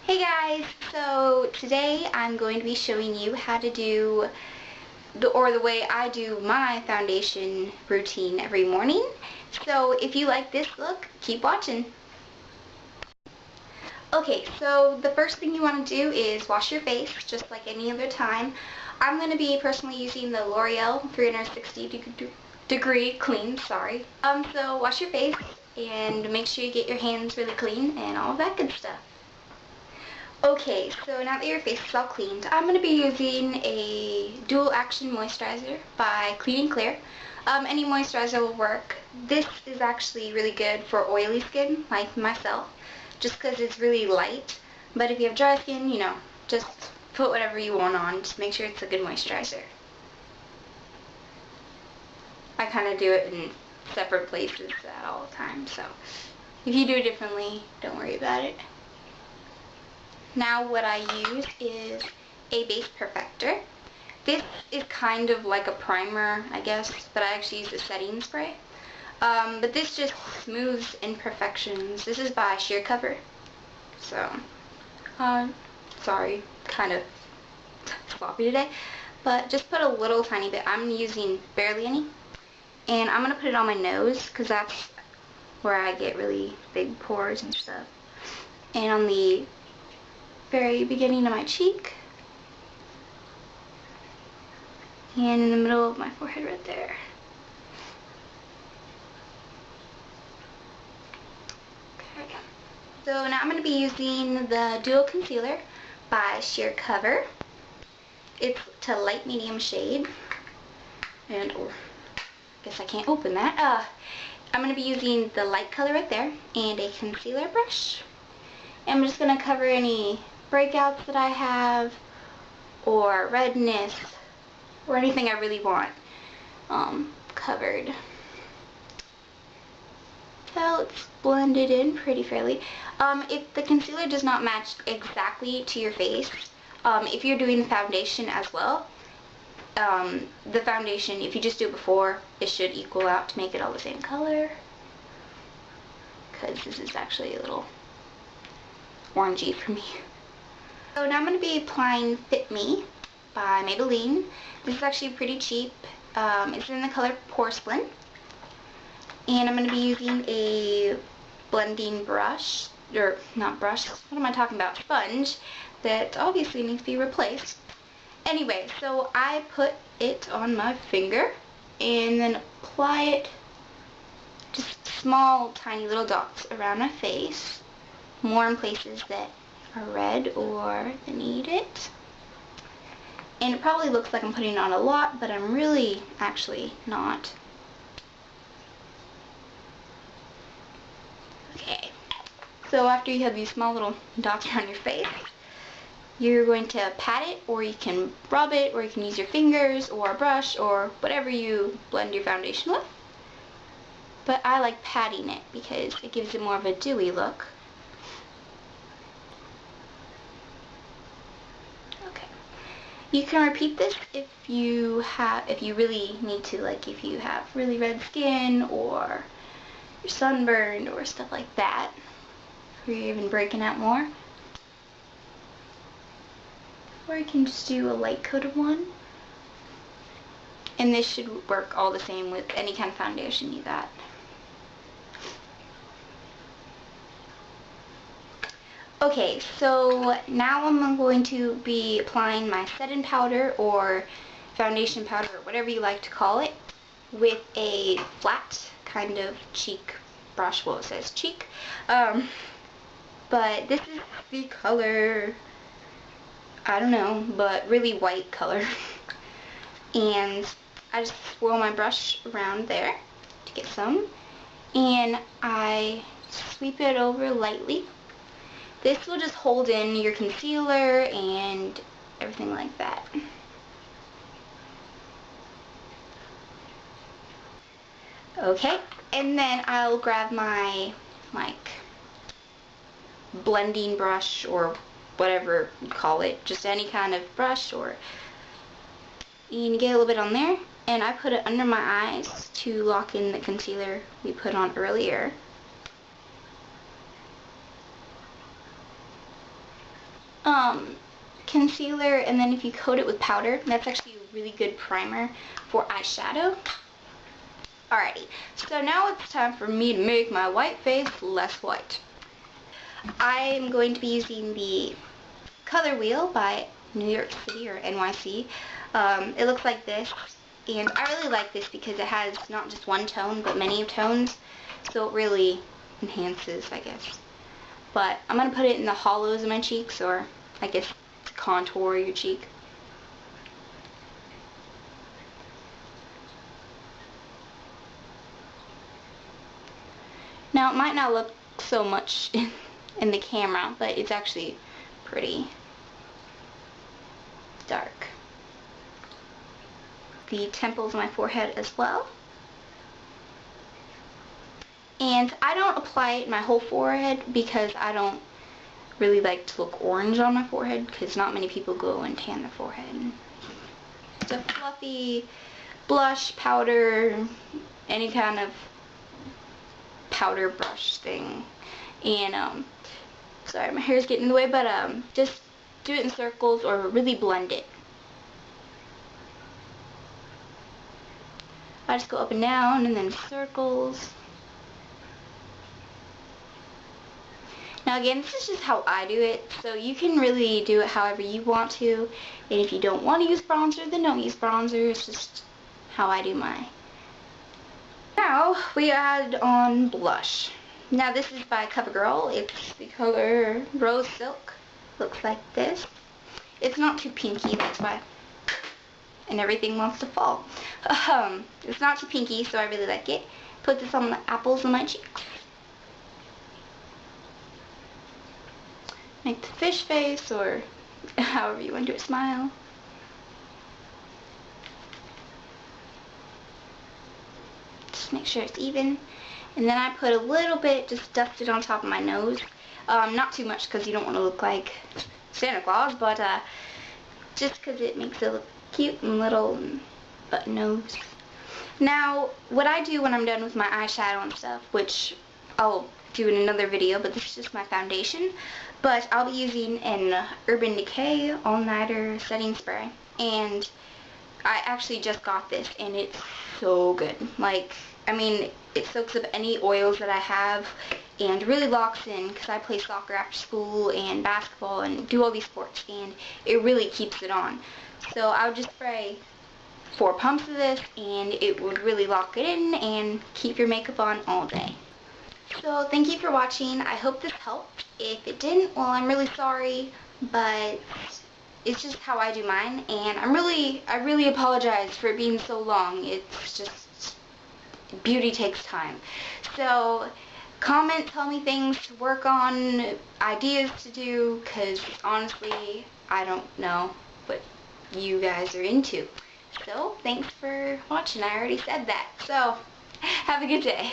Hey guys, so today I'm going to be showing you how to do the way I do my foundation routine every morning. So if you like this look, keep watching. Okay, so the first thing you want to do is wash your face just like any other time. I'm going to be personally using the L'Oreal 360 degree clean, sorry. So wash your face and make sure you get your hands really clean and all that good stuff. Okay, so now that your face is all cleaned, I'm going to be using a dual action moisturizer by Clean & Clear. Any moisturizer will work. This is actually really good for oily skin, like myself, just because it's really light. But if you have dry skin, you know, just put whatever you want on. Just make sure it's a good moisturizer. I kind of do it in separate places at all times, so if you do it differently, don't worry about it. Now what I use is a base perfector. This is kind of like a primer, I guess, but I actually use a setting spray. But this just smooths imperfections. This is by Sheer Cover. So, sorry, kind of sloppy today. But just put a little tiny bit. I'm using barely any. And I'm going to put it on my nose because that's where I get really big pores and stuff. And on the very beginning of my cheek, and in the middle of my forehead right there. Okay. So now I'm going to be using the Dual Concealer by Sheer Cover. It's to light medium shade, and I guess I can't open that. I'm going to be using the light color right there and a concealer brush. And I'm just going to cover any breakouts that I have, or redness, or anything I really want covered. So it's blended in pretty fairly. If the concealer does not match exactly to your face, if you're doing foundation as well, the foundation, if you just do it before, it should equal out to make it all the same color. Because this is actually a little orangey for me. So now I'm going to be applying Fit Me by Maybelline. This is actually pretty cheap. It's in the color Porcelain. And I'm going to be using a blending brush, or not brush, what am I talking about? Sponge, that obviously needs to be replaced. Anyway, so I put it on my finger and then apply it, just small tiny little dots around my face, more in places that are red or that need it. And it probably looks like I'm putting on a lot, but I'm really actually not. Okay, so after you have these small little dots around your face, you're going to pat it, or you can rub it, or you can use your fingers or a brush or whatever you blend your foundation with. But I like patting it because it gives it more of a dewy look. You can repeat this if you really need to, like if you have really red skin or you're sunburned or stuff like that, or you're even breaking out more. Or you can just do a light coat of one. And this should work all the same with any kind of foundation you got. Okay, so now I'm going to be applying my set-in powder or foundation powder, or whatever you like to call it, with a flat kind of cheek brush. Well, it says cheek. But this is the color, I don't know, but really white color. And I just swirl my brush around there to get some, and I sweep it over lightly. This will just hold in your concealer and everything like that. Okay, and then I'll grab my, like, blending brush or whatever you call it, just any kind of brush, or you can get a little bit on there, and I put it under my eyes to lock in the concealer we put on earlier. concealer, and then if you coat it with powder, that's actually a really good primer for eyeshadow. Alrighty, so now it's time for me to make my white face less white. I'm going to be using the Color Wheel by New York City or NYC. It looks like this, and I really like this because it has not just one tone, but many tones, so it really enhances, I guess. But I'm going to put it in the hollows of my cheeks, or I guess to contour your cheek. Now, it might not look so much in the camera, but it's actually pretty dark. The temples of my forehead as well. And I don't apply it in my whole forehead because I don't really like to look orange on my forehead, because not many people go and tan their forehead. It's a fluffy blush, powder, any kind of powder brush thing. And sorry, my hair's getting in the way, but just do it in circles or really blend it. I just go up and down and then circles. Now again, this is just how I do it, so you can really do it however you want to, and if you don't want to use bronzer, then don't use bronzer. It's just how I do mine. Now we add on blush. Now this is by CoverGirl. It's the color Rose Silk. Looks like this. It's not too pinky, that's why. And everything wants to fall. It's not too pinky, so I really like it. Put this on the apples of my cheeks. Make the fish face, or however you want to do it, smile. Just make sure it's even. And then I put a little bit, just dust it on top of my nose. Not too much because you don't want to look like Santa Claus, but just because it makes it look cute and little button nose. Now, what I do when I'm done with my eyeshadow and stuff, which I'll do in another video, but this is just my foundation, but I'll be using an Urban Decay All-Nighter Setting Spray, and I actually just got this, and it's so good. Like, I mean, it soaks up any oils that I have, and really locks in, because I play soccer after school, and basketball, and do all these sports, and it really keeps it on. So I would just spray 4 pumps of this, and it would really lock it in, and keep your makeup on all day. So thank you for watching. I hope this helped. If it didn't, well, I'm really sorry, but it's just how I do mine, and I really apologize for it being so long. It's just, beauty takes time. So comment, tell me things to work on, ideas to do, because honestly, I don't know what you guys are into. So thanks for watching. I already said that. So have a good day.